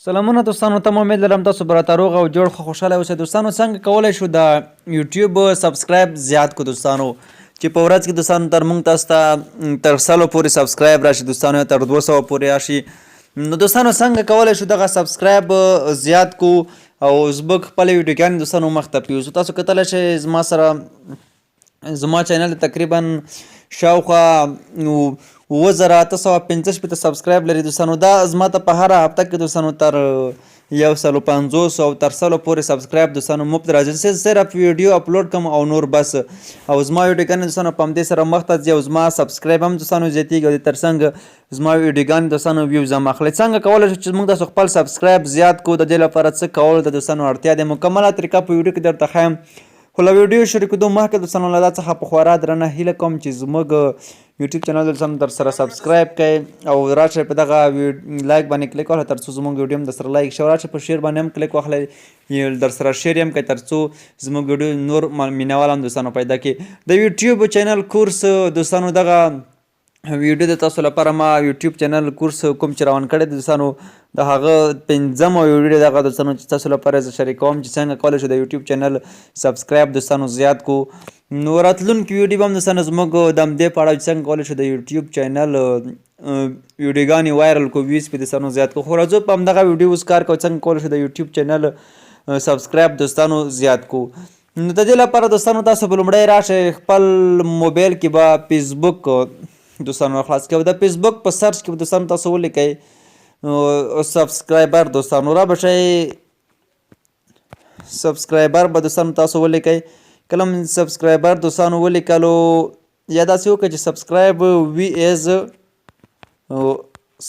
سلامونه دوستانو ته امید لرم تاسو به راته روغ او جوړ خوشحاله اوسئ دوستانو. څنګه کولی شو د یوټیوب سبسکرایب زیات کو دوستانو چې په ورځ کې دوستانو تر موږ تاسو ته تر 100 پورې سبسکرایب راشي دوستانو، تر 200 پورې راشي. نو دوستانو څنګه کولی شو دغه سبسکرایب زیات کو او زموږ خپل ویډیوګانې دوستانو مخ ته پیوځو. تاسو کتلی شئ زما سره زما چینل تقریبا شاوخوا 9850 سبسکرایب لري دوستانو. دا زما ته په هره هفته کې دوستانو تر 150 او تر 100 پورې سبسکرایب دوستانو مفت راځي. زه صرف ویډیو اپلوډ کوم او نور بس، او زما ویډیوګانې دوستانو په همدې سره مخ ته ځي او زما سبسکرایب هم دوستانو زیاتېږي او تر څنګ زما ویډیوګانې دوستانو ویوز هم اخلي. څنګه کولی شو چې موږ تاسو خپل سبسکرایب زیات کړو؟ د دې لپاره څه کولو ته دوستانو اړتیا دی، مکمله طریقه په ویډیو کې درته ښیم. خو له ویډیو شروع کېدو مخکې دوستانو له دا څخه په خورا درنه هیله کوم چې زموږ یوټیوب چینل دوستانو در سره سبسکرایب کړئ او راشئ په دغه لایک باندې کلیک وکړئ تر څو زموږ ویډیو هم در سره لایک شي، او راشئ په شیر باندې هم کلیک واخلئ در سره شیر هم کړئ تر څو زموږ ویډیو نور مینوال هم دوستانو پیدا کړي. د یوټیوب چینل کورس دوستانو دغه ویډیو د تاسو لپاره ما یوټیوب چینل کورس کوم چې روان کړی دی دوستانو، د هغه 5مه ویډیو دغه دوستانو چې تاسو لپاره زه شریکوم چې څنګه کولی شو د یوټیوب چینل سبسکرایب دوستانو زیات کو. نو راتلونکي ویډیو هم دوستانو زموږ د همدې په اړه چې څنګه کولی شو د یوټیوب چینل ویډیوګانې وایرل کو، ویوز پې دوستانو زیات کو. خو راځو په همدغه ویډیو اوس کار کوو څنګه کولی شو د یوټیوب چینل سبسکرایب دوستانو زیات کو. نو د دې لپاره دوستانو تاسو به لومړی راشئ خپل موبایل کې به فیسبوک دوستانو خلاص کړئ. د فیسبوک په سرچ کې دوستانو تاسو ولیکئ سبسکرایبر دوستانو، را به شئ سبسکرایبر به دوستانو تاسو ولیکئ. کله م سبسکرایبر دوستانو ولیکلو یا داسې وکړئ چې سبسکرایب وي ایز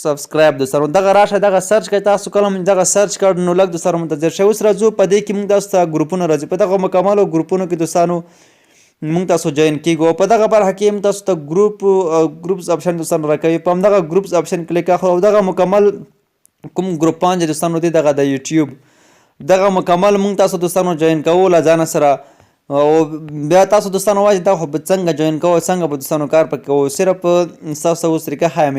سبسکرایب دوستانو، دغه راشه دغه سرچ کړئ. تاسو کله م دغه سرچ کړ نو لږ دوستانو منتظر شئ. اوس راځو په دې کې موږ تاسو ته ګروپونه راځي، په دغه مکملو ګروپونو کې دوستانو موږ تاسو جوین کیږو او په دغه برخه کې هم تاسو ته ګروپس آپشن دوستانو راکوي. په همدغه ګروپس آپشن کلیک اخلو او دغه مکمل کوم ګروپان چې دوستانو دی دغه د یوټیوب دغه مکمل موږ تاسو دوستانو جوین کوو له ځانه سره، او بیا تاسو دوستانو وایي دا خو به څنګه جوین کوو، څنګه به دوستانو کار پکې کوو. صرف ستاسو اوس طریقه ښایم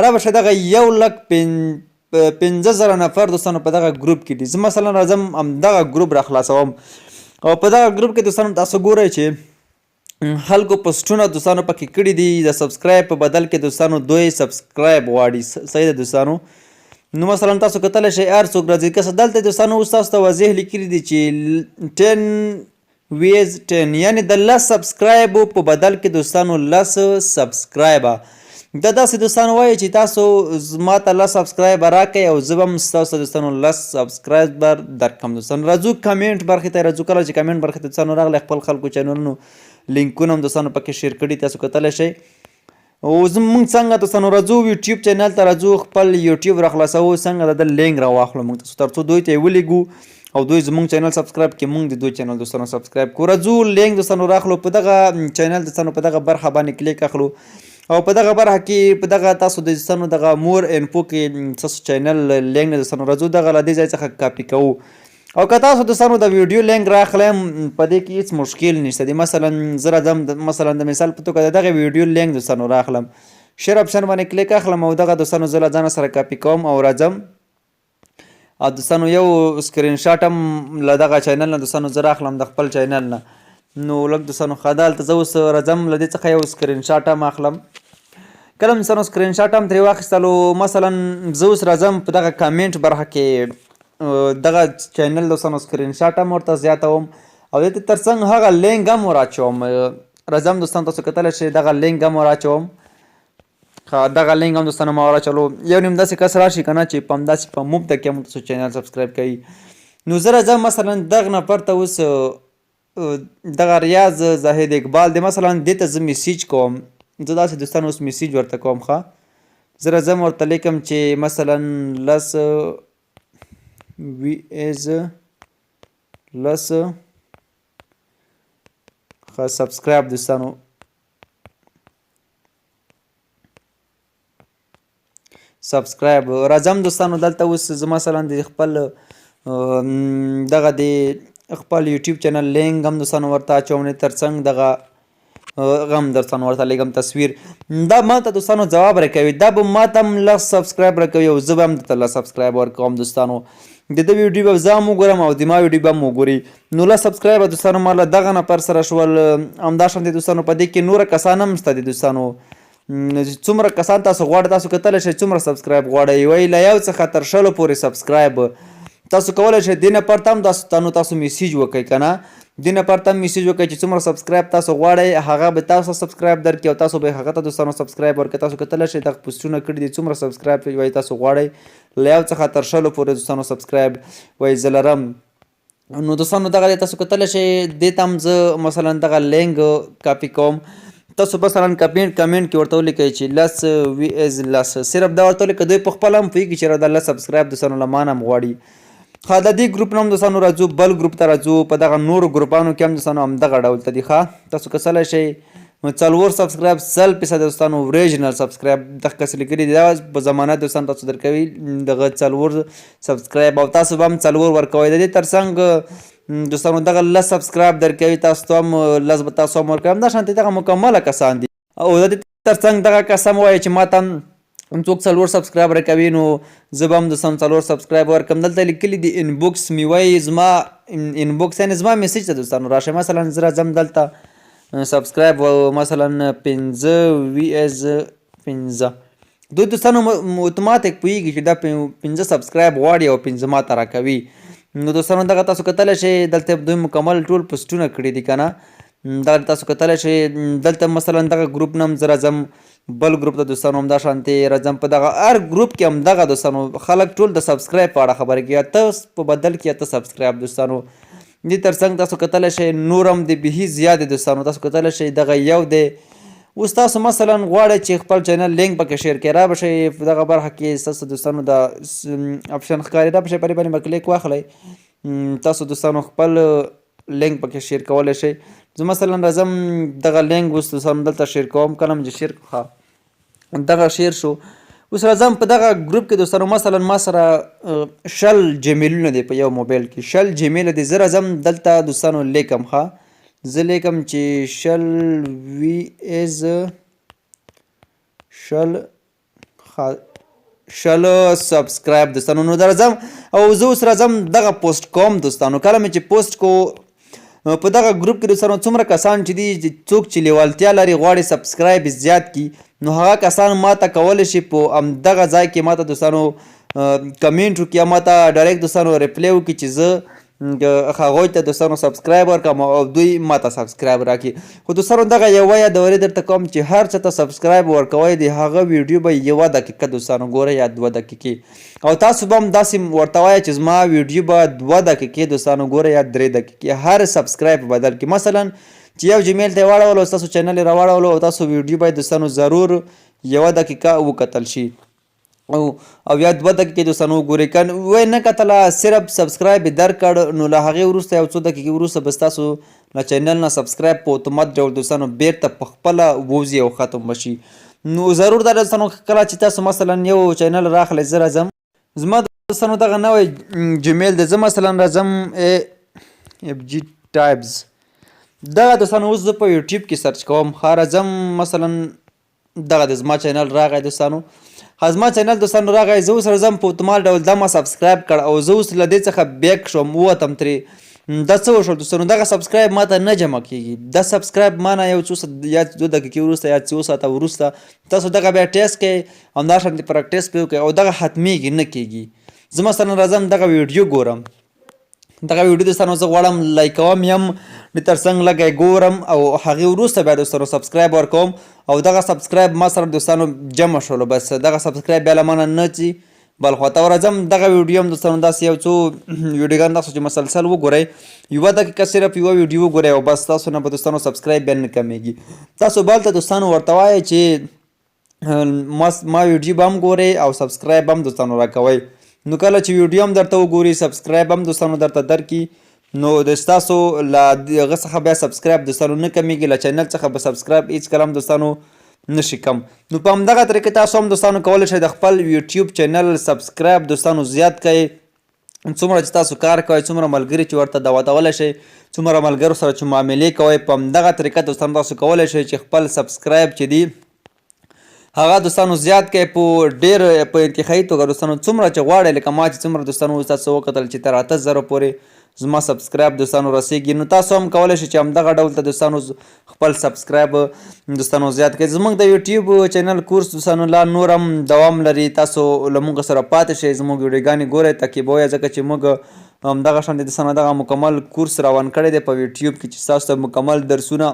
را به شئ دغه 1,15,000 نفر دوستانو په دغه ګروپ کې دي. زه مثلا راځم همدغه ګروپ را خلاصوم او په دغه ګروپ کې دوستانو تاسو ګورئ چې خلکو پوسټونه دوستانو پکې کړي دي. د سبسکرایب په بدل کې دوستانو دوی سبسکرایب غواړي، صحیح ده دوستانو. نو مثلا تاسو کتلی شئ هر څوک راځي که څه دلته دوستانو اوس تاسو ته واضح لیکلي دي چې 10 ویز 10 یعنې د 10 سبسکرایبو په بدل کې دوستانو 10 سبسکرایبه. دا داسې دوستانو وایي چې تاسو زما ته 10 سبسکرایبه راکئ او زه به هم ستاسو ته دوستانو 10 سبسکرایبر درکړم دوستانو. راځو کمنټ برخې ته راځو. کله چې کمنټ برخې ته دوستانو راغلی خپل خلکو چینلونو لینکونه هم دوستانو پکې شیر کړي تاسو کتلی شئ. او موږ څنګه دوستانو راځو یوټیوب چینل ته راځو، خپل یوټیوب را خلاصوو، څنګه د لینګ را واخلو موږ تاسو تر څو دوی ته یې ولیږو او دوی زموږ چینل سبسکرایب کړي، موږ د دوی چینل دوستانو سبسکرایب کړو. راځو لینک دوستانو راخلو، په دغه چینل دوستانو په دغه برخه باندې کلیک اخلو او په دغه برخه کې په دغه تاسو د دوستانو دغه مور انفو کې تاسو چینل لینک نه دوستانو راځو دغه له دې ځای څخه کاپي کوو. او که تاسو دوستانو د ویډیو لینک راخلم په دې کې هېڅ مشکل نشته دی. مثلا زه راځم مثلا د مثال په توګه د دغه ویډیو لینک دوستانو راخلم، شیر آپشن باندې کلیک اخلم او دغه دوستانو زه له ځانه سره کاپي کوم او راځم او دوستانو یو سکرین شاټ هم له دغه چینل نه دوستانو زه راخلم د خپل چینل نه. نو لږ دوستانو ښه ده هلته زه اوس راځم له دې څخه یو سکرین شاټ هم اخلم. کله دوستانو سکرین شاټ هم ترې واخیستلو مثلا زه اوس راځم په دغه کامنټ برخه کې دغه چینل دوستانو سکرین شاټ هم ورته زیاتوم او دې تر څنګ هغه لینک هم وراچوم. راځم دوستانو تاسو کتلی شئ دغه لینک هم وراچوم. دغه لینک هم دوستانو ما وراچولو. یو نیم داسې کس راشي که نه چې په همداسې په مفته کې هم تاسو چینل سبسکرایب کوي. نو زه راځم مثلا دغه نفر ته اوس دغه ریاض زاهد اقبال دی مثلا دې ته زه میسیج کوم. زه داسې دوستانو اوس میسیج ورته کوم. ښه زه راځم ورته لیکم چې مثلا 10 وی ایز 10 سبسکرایب دوستانو سبسکرایب. راځم دوستانو دلته اوس زه مثلا د خپل دغه د خپل یوټیوب چینل لینک هم دوستانو ورته اچوم، تر څنګ دغه غم دوستانو ورته لیږم تصویر دا ما ته دوستانو جواب راکوي دا به ما ته هم لس سبسکرایب راکوي او زه به هم درته لس سبسکرایب ورکوم دوستانو د ده ویډیو به زه هم وګورم او د ما ویډیو به هم وګوري نو لس سبسکرایبه دوستانو ما له دغه نفر سره شول همداشانتې دوستانو په دې کې نوره کسان هم شته دي دوستانو څومره کسان تاسو غواړئ تاسو کتلی شئ څومره سبسکرایب غواړئ وایي له یو څخه تر شلو پورې سبسکرایب تاسو کولی شئ دې نه پرته هم تاسو میسیج وکئ که نه دې نه پرته هم میسیج وکئ چې څومره سبسکرایب تاسو غواړئ هغه به تاسو سبسکرایب درکړي او تاسو به هغه ته دوستانو سبسکرایب ورکړئ تاسو کتلی شئ دغه پوسټونه کړي دي څومره سبسکرایب وایي تاسو غواړئ له یو څخه تر شلو پورې دوستانو سبسکرایب وایي زه لرم نو دوستانو دغه دی تاسو کتلی شئ دې ته هم زه مثلا دغه لینګ کاپي کوم تاسو مثلا کمنټ کې ورته ولیکئ چې لس وی از لس صرف دا ورته ولیکئ دوی په خپله هم پوهېږي چې دا لس سبسکرایب دوستانو له ما نه هم غواړي ښه د دې ګروپ نه هم دوستانو راځو بل ګروپ ته راځو په دغه نورو ګروپانو کې هم دوستانو همدغه ډول ته دي ښه تاسو کتلی شئ 4 سبسکرایب 100% دوستانو اوریجنل سبسکرایب دغسې لیکلي دي دا په ضمانت دوستان تاسو درکوي دغه 4 سبسکرایب او تاسو به هم 4 ورکوئ د دې تر څنګ دوستانو دغه لس سبسکرایب درکوي تاسو ته هم لس به تاسو هم ورکوي همداشانتې دغه مکمله کسان دي او د دې تر څنګ دغه کس هم وایي چې ما ته څوک 4 سبسکرایب راکوي نو زه به هم دوستانو 4 سبسکرایب ورکړم دلته لیکلي دي انبوکس مې وایي زما انبوکس یعنې زما میسیج ته دوستانو راشئ مثلا زه راځم دلته سبسکرایب مثلا 15 وی از 15 دوی دوستانو اتوماتیک پوهېږي چې دا 15 سبسکرایب غواړي او 15 ما ته راکوي نو دوستانو دغه تاسو کتلی شئ دلته دوی مکمل ټول پوسټونه کړي دي که نه دغه تاسو کتلی شئ دلته مثلا دغه ګروپ نه هم زه راځم بل ګروپ ته دوستانو همداشانتې راځم په دغه هر ګروپ کې همدغه دوستانو خلک ټول د سبسکرایب په اړه خبرې کوي اته په بدل کې اته سبسکرایب دوستانو دې تر څنګ تاسو کتلی شئ نور هم د بهي زیات دی دوستانو تاسو کتلی شئ دغه یو دی اوس تاسو مثلا غواړئ چې خپل چینل لینک پکې شیر کړئ را به شئ په دغه برخه کې ستاسو دوستانو د اپشن ښکاري را به شئ پرې باندې به کلیک واخلئ تاسو دوستانو خپل لینک پکې شیر کولی شئ زه مثلا راځم دغه لینک اوس دوستانو دلته شیر کوم کله چې شیر ښه دغه شیر شو اوس راځم په دغه ګروپ کې دوستانو مثلا ما سره شل جیمیلونه دی په یو موبایل کې شل جیمیل دی زه راځم دلته دوستانو لیکم ښه زه لیکم چې شل وی از شل سبسکرایب دوستانو نو راځم او زه اوس راځم دغه پوسټ کوم دوستانو کله مې چې پوسټ کو په دغه ګروپ کې دوستانو څومره کسان چې دي څوک چې لیوالتیا لري غواړي سبسکرایب زیات کړي نو هغه کسان ما ته کولی شي په همدغه ځای کې ما ته دوستانو کمنټ وکړي یا ما ته ډایرکټ دوستانو ریپلی وکړي چې زه هغوی ته دوستانو سبسکرایب ورکړم او دوی ما ته سبسکرایب راکړي خو دوستانو دغه یوه یادورې درته کوم چې هر څه ته سبسکرایب ورکوئ د هغه ویډیو به 1 دقیقه دوستانو ګورئ یا 2 دقیقې او تاسو به هم داسې ورته وایئ چې زما ویډیو به 2 دقیقې دوستانو ګورئ یا 3 دقیقې هر سبسکرایب په بدل کې مثلا چې یو جیمیل ته یې واړولو ستاسو چینل یې راواړولو او تاسو ویډیو باید دوستانو ضرور 1 دقیقه وکتل شي او یا 2 دقیقې دوستانو وګورئ که وایي نه کتله صرف سبسکرایب یې درکړ نو له هغې وروسته یو څو دقیقې وروسته به ستاسو له چینل نه سبسکرایب په اتومات ډول دوستانو بیرته په خپله ووځي او ختم به شي نو ضرور دا دوستانو کله چې تاسو مثلا یو چینل راخلئ زه راځم زما دوستانو دغه نوی جیمیل دی زه مثلا راځم اف جي ټایبز دغه دوستانو اوس زه په یوټیوب کې سرچ کوم ښه راځم مثلا دغه د زما چینل راغی دوستانو زما چینل دوستانو راغی زه اوس راځم په اتومات ډول دا ما سبسکرایب کړ او زه اوس له دې څخه بیک شوم ووتم ترې دا څه وشول دوستانو دغه سبسکرایب ما ته نه جمع کېږي دا سبسکرایب ما نه یو څو یا 2 دقیقې وروسته یا 2 ساعته وروسته تاسو دغه بیا ټیسټ کړئ همداشانتې پراکټس پرې وکړئ او دغه ختمیږي نه کېږي زه مثلا راځم دغه ویډیو ګورم دغه ویډیو دوستانو زه غواړم لایکوم یم د تر څنګ لږی ګورم او هغې وروسته بیا دوستانو سبسکرایب ورکوم او دغه سبسکرایب ما سره دوستانو جمع شولو بس دغه سبسکرایب بیا له ما نه نه ځي بل خواته ورځم دغه ویډیو هم دوستانو داسې یو څو ویډیوګان تاسو چې مسلسل وګورئ 1 دقیقه صرف یوه ویډیو وګورئ او بس تاسو نه به دوستانو سبسکرایب بیا نه کمیږي تاسو بل ته دوستانو ورته وایئ چې ما ویډیو به هم ګورئ او سبسکرایب هم دوستانو راکوئ نو کله چې ویډیو هم درته وګوري سبسکرایب هم دوستانو درته درکړي نو د ستاسو له هغه څخه بیا سبسکرایب دوستانو نه کمیږي له چینل څخه به سبسکرایب هېڅکله هم دوستانو نشي کم نو په همدغه طریقې تاسو هم دوستانو کولی شئ د خپل یوټیوب چینل سبسکرایب دوستانو زیات کړئ څومره چې تاسو کار کوئ څومره ملګري چې ورته دعوتولی شئ څومره ملګرو سره چې معاملې کوئ په همدغه طریقه دوستانو تاسو کولی شئ چې خپل سبسکرایب چې دی هغه دوستانو زیات کوئ په ډېر په انتخابي توګه دوستانو څومره چې غواړئ لکه ما چې څومره دوستانو تاسو وکتل چې تر 8000 پورې زما سبسکرایب دوستانو رسیږي نو تاسو هم کولی شئ چې همدغه ډول ته دوستانو خپل سبسکرایب دوستانو زیات کړئ زموږ د یوټیوب چینل کورس دوستانو لا نور هم دوام لري تاسو له موږ سره پاتې شئ زموږ ویډیوګانې ګورئ تعقیبوئ ځکه چې موږ همدغه شانې دوستانو دغه مکمل کورس روان کړی دی په یوټیوب کې چې تاسو ته مکمل درسونه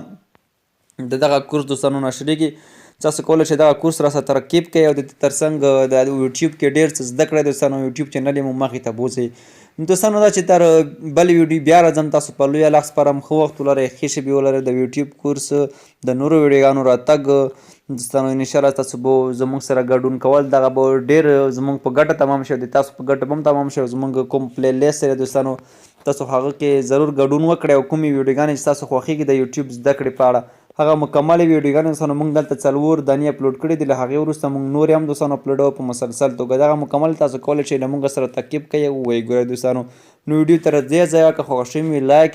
د دغه کورس دوستانو نشریږي تاسو کولی شئ دغه کورس راسره ترکیب کړئ او د دې ترڅنګ د یوټیوب کې ډېر څه زده کړئ دوستانو یوټیوب چینل یې مو مخې ته بوځئ دوستانو دا چې تر بل ویډیو بیا راځم تاسو په لویه لاس سپارم ښه وخت ولرئ ښې شېبې ولرئ د یوټیوب کورس د نورو ویډیوګانو راتګ دوستانو انشاءالله تاسو به زموږ سره ګډون کول دغه به ډېر زموږ په ګټه تمام شي د تاسو په ګټه به هم تمام شي زموږ کوم پلی لیست دی دوستانو تاسو هغه کې ضرور ګډون وکړئ او کومې ویډیوګانې چې تاسو خوښېږي د یوټیوب زده کړې په اړه هغه مکمل ویډیوګانې دوستانو موږ دلته 4 دانې اپلوډ کړي دي له هغې وروسته موږ نورې هم دوستانو اپلوډوو په مسلسل توګه دغه مکمل تاسو کولی شئ له موږ سره تعقیب کوئ او ویې ګورئ دوستانو نو ویډیو ته راځئ که خوښ شوي مې لایک